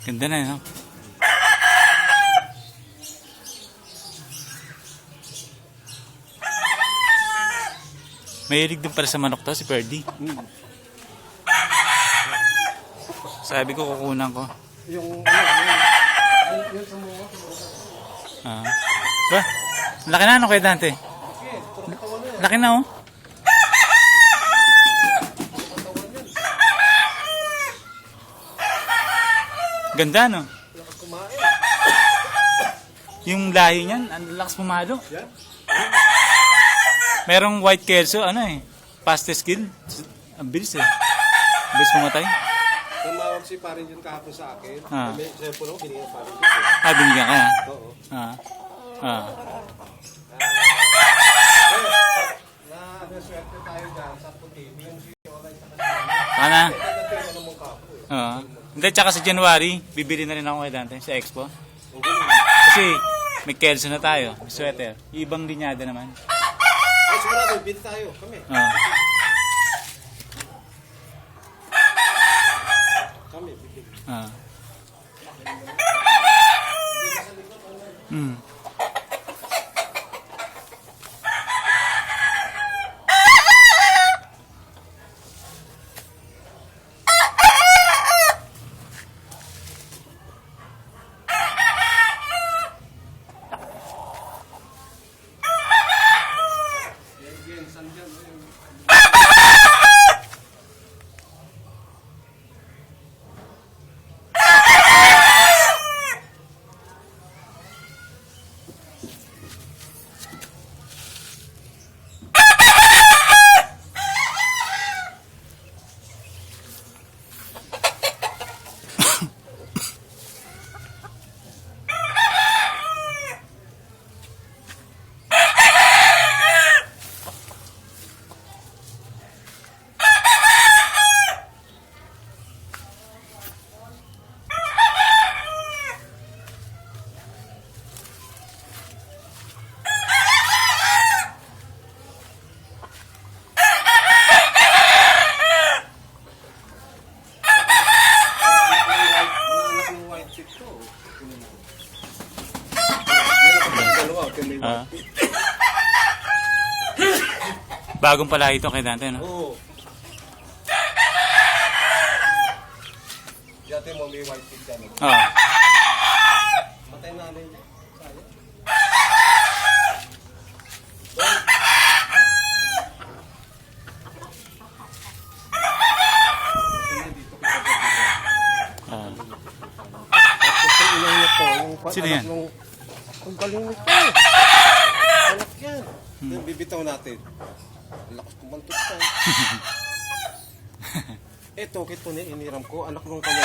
Ganda na, no? Mahilig din pala sa manok to, si Ferdy. Sabi ko, kukunan ko. Yung sa mga. Ah. Ba? Laki na, ano kay Dante? Laki na, oh. Ganda, no? Yung lahi niyan, ang lakas pumalo. Merong white kelso, ano eh, fastest kill. Ang bilis eh. Bilis pumatay. Tumawag si parin yun kahapon sa akin. Ah. May sample ako, binigyan parin yun. Ah, binigyan ka na. Oo. Ah. Ah. Swerte tayo dyan sa puti. Yung si online sa Pana? kanila. Ano mong kapo eh. Oo. Hindi, tsaka sa January, bibili na rin ako kay Dante sa Expo. Kasi may kelso na tayo, may sweater. Ibang linyada naman. Ay, sigurado, bid tayo. Kami. Ah. Kami, bibig. Ah. Mm. Yan, saan dyan? Ah. Bagong pala ito kay Dante, no? Oo. Dati mo may white tip dyan. Ah. Matay na rin. Sayang. Ah. Tapos yung ilang na to, yung Sino anak yan? nung... Ang galing nito. Anak yan. Yung bibitaw natin. Ang lakas kumantot ka. Eto, kito ni iniram ko. Anak nung kanya.